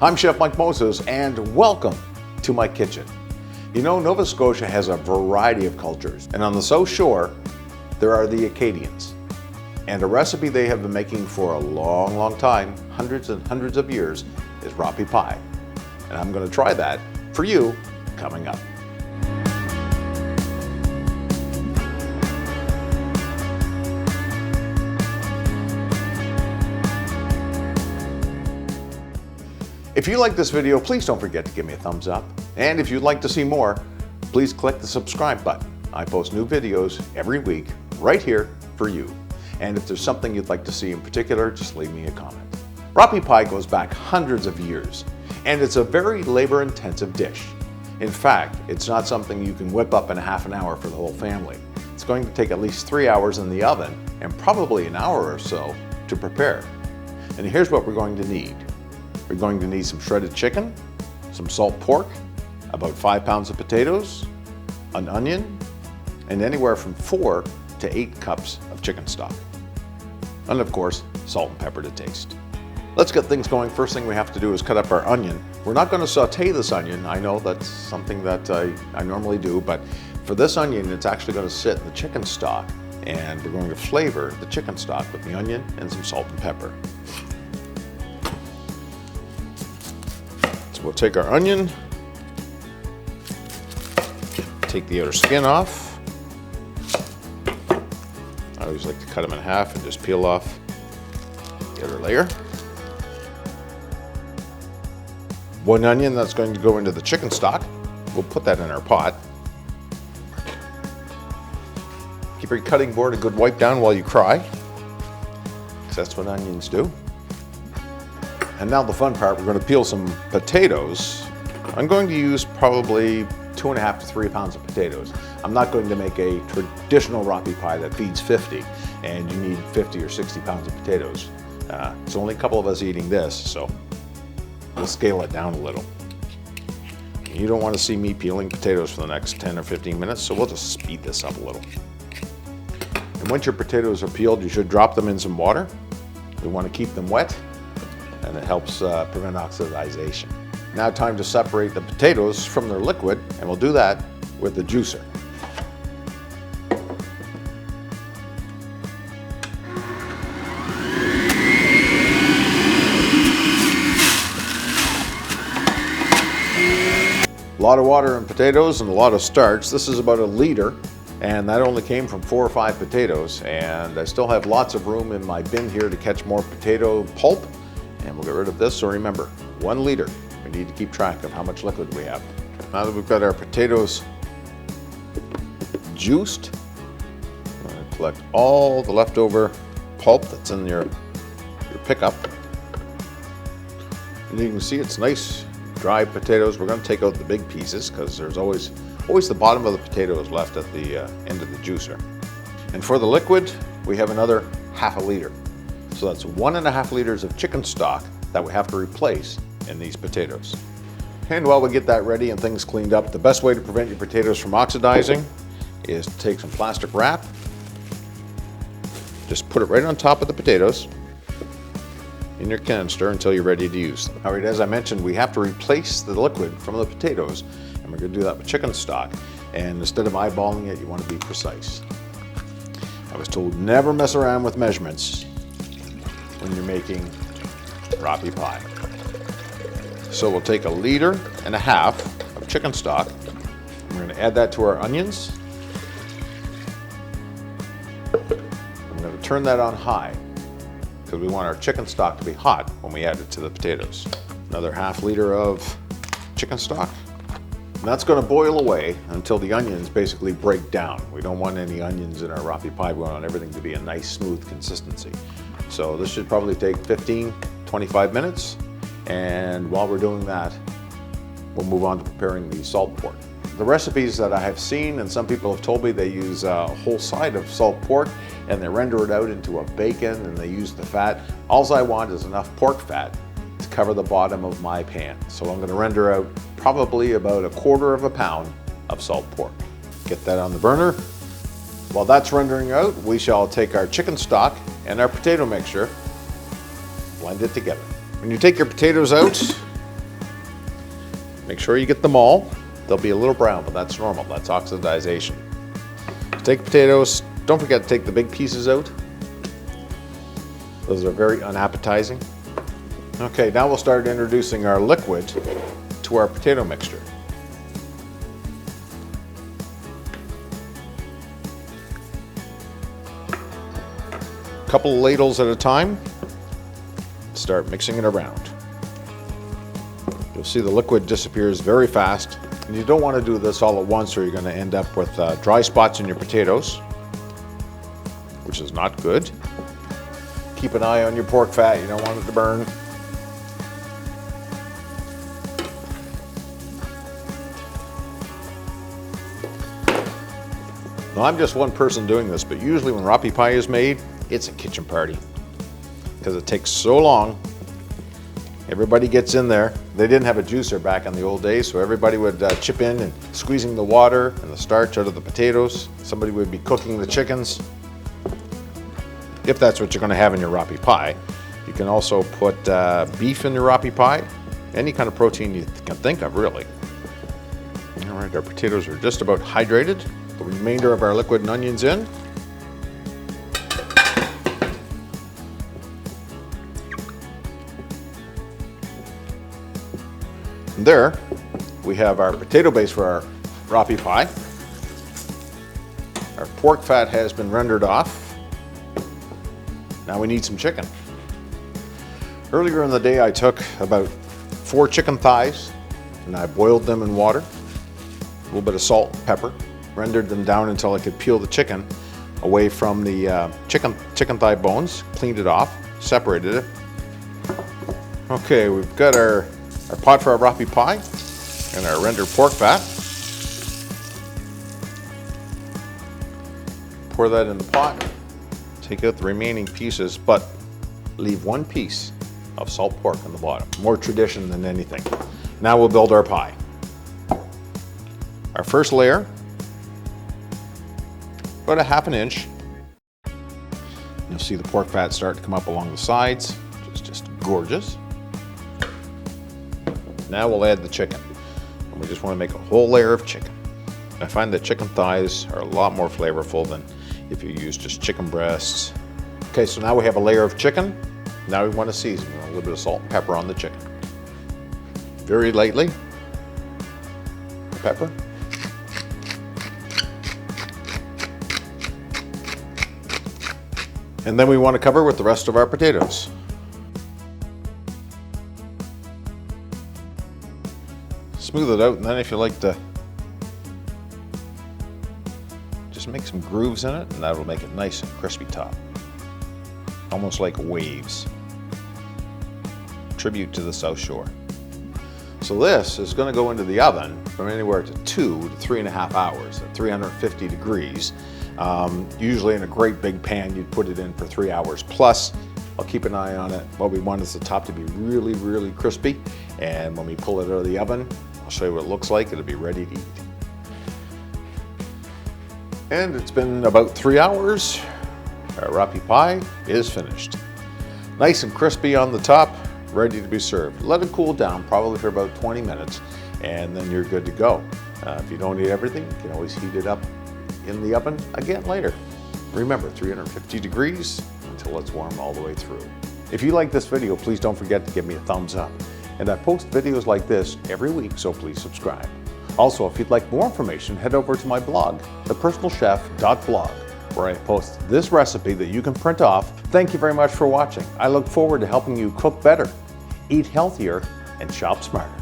I'm Chef Mike Moses, and welcome to my kitchen. You know, Nova Scotia has a variety of cultures, and on the South Shore, there are the Acadians. And a recipe they have been making for a long, long time, hundreds and hundreds of years, is Rappie Pie. And I'm going to try that for you coming up. If you like this video, please don't forget to give me a thumbs up. And if you'd like to see more, please click the subscribe button. I post new videos every week right here for you. And if there's something you'd like to see in particular, just leave me a comment. Rappie Pie goes back hundreds of years, and it's a very labor-intensive dish. In fact, it's not something you can whip up in a half an hour for the whole family. It's going to take at least 3 hours in the oven and probably an hour or so to prepare. And here's what we're going to need. We're going to need some shredded chicken, some salt pork, about 5 pounds of potatoes, an onion, and anywhere from 4 to 8 cups of chicken stock. And of course, salt and pepper to taste. Let's get things going. First thing we have to do is cut up our onion. We're not going to saute this onion. I know that's something that I normally do, but for this onion, it's actually going to sit in the chicken stock, and we're going to flavor the chicken stock with the onion and some salt and pepper. We'll take our onion, take the outer skin off. I always like to cut them in half and just peel off the outer layer. One onion that's going to go into the chicken stock. We'll put that in our pot. Give your cutting board a good wipe down while you cry, because that's what onions do. And now the fun part, we're going to peel some potatoes. I'm going to use probably 2.5 to 3 pounds of potatoes. I'm not going to make a traditional Rappie Pie that feeds 50, and you need 50 or 60 pounds of potatoes. It's only a couple of us eating this, so we'll scale it down a little. You don't want to see me peeling potatoes for the next 10 or 15 minutes, so we'll just speed this up a little. And once your potatoes are peeled, you should drop them in some water. We want to keep them wet, and it helps prevent oxidation. Now time to separate the potatoes from their liquid, and we'll do that with the juicer. A lot of water and potatoes and a lot of starch. This is about 1 liter, and that only came from 4 or 5 potatoes, and I still have lots of room in my bin here to catch more potato pulp. And we'll get rid of this, so remember, 1 liter. We need to keep track of how much liquid we have. Now that we've got our potatoes juiced, I'm going to collect all the leftover pulp that's in your pickup. And you can see it's nice, dry potatoes. We're going to take out the big pieces because there's always the bottom of the potatoes left at the end of the juicer. And for the liquid, we have another ½ liter. So that's 1.5 liters of chicken stock that we have to replace in these potatoes. And while we get that ready and things cleaned up, the best way to prevent your potatoes from oxidizing is to take some plastic wrap, just put it right on top of the potatoes in your canister until you're ready to use them. All right, as I mentioned, we have to replace the liquid from the potatoes, and we're going to do that with chicken stock. And instead of eyeballing it, you want to be precise. I was told never mess around with measurements when you're making Rappie Pie. So we'll take 1.5 liters of chicken stock. We're going to add that to our onions. I'm going to turn that on high because we want our chicken stock to be hot when we add it to the potatoes. Another ½ liter of chicken stock. And that's going to boil away until the onions basically break down. We don't want any onions in our Rappie Pie. We want everything to be a nice, smooth consistency. So this should probably take 15-25 minutes. And while we're doing that, we'll move on to preparing the salt pork. The recipes that I have seen, and some people have told me they use a whole side of salt pork and they render it out into a bacon and they use the fat. All I want is enough pork fat to cover the bottom of my pan. So I'm going to render out probably about 1/4 pound of salt pork. Get that on the burner. While that's rendering out, we shall take our chicken stock and our potato mixture, blend it together. When you take your potatoes out, Make sure you get them all. They'll be a little brown, but that's normal. That's oxidation. Take potatoes. Don't forget to take the big pieces out. Those are very unappetizing. Okay, now we'll start introducing our liquid to our potato mixture. A couple of ladles at a time. Start mixing it around. You'll see the liquid disappears very fast. And you don't want to do this all at once or you're going to end up with dry spots in your potatoes, which is not good. Keep an eye on your pork fat. You don't want it to burn. Now, I'm just one person doing this, but usually when Rappie pie is made, it's a kitchen party because it takes so long. Everybody gets in there. They didn't have a juicer back in the old days, so everybody would chip in and squeezing the water and the starch out of the potatoes. Somebody would be cooking the chickens. If that's what you're going to have in your Rappie pie. You can also put beef in your Rappie pie. Any kind of protein you can think of, really. All right, our potatoes are just about hydrated. The remainder of our liquid and onions in. And there we have our potato base for our Rappie pie. Our pork fat has been rendered off. Now we need some chicken. Earlier in the day I took about 4 chicken thighs and I boiled them in water, a little bit of salt and pepper, rendered them down until I could peel the chicken away from the chicken thigh bones, cleaned it off, separated it. Okay, we've got our pot for our Rappie pie and our rendered pork fat. Pour that in the pot, take out the remaining pieces, but leave 1 piece of salt pork on the bottom. More tradition than anything. Now we'll build our pie. Our first layer, about a ½ inch. You'll see the pork fat start to come up along the sides, which is just gorgeous. Now we'll add the chicken. And we just want to make a whole layer of chicken. I find that chicken thighs are a lot more flavorful than if you use just chicken breasts. Okay, so now we have a layer of chicken. Now we want to season with a little bit of salt and pepper on the chicken. Very lightly. Pepper. And then we want to cover with the rest of our potatoes. Smooth it out, and then if you like to just make some grooves in it, and that'll make it nice and crispy top. Almost like waves. Tribute to the South Shore. So this is going to go into the oven from anywhere to 2 to 3.5 hours at 350 degrees. Usually in a great big pan, you'd put it in for 3 hours plus. I'll keep an eye on it. What we want is the top to be really, really crispy. And when we pull it out of the oven, I'll show you what it looks like. It'll be ready to eat. And it's been about 3 hours. Our Rappie pie is finished. Nice and crispy on the top, ready to be served. Let it cool down, probably for about 20 minutes, and then you're good to go. If you don't eat everything, you can always heat it up in the oven again later. Remember, 350 degrees until it's warm all the way through. If you like this video, please don't forget to give me a thumbs up. And I post videos like this every week, so please subscribe. Also, if you'd like more information, head over to my blog, thepersonalchef.blog, where I post this recipe that you can print off. Thank you very much for watching. I look forward to helping you cook better, eat healthier, and shop smarter.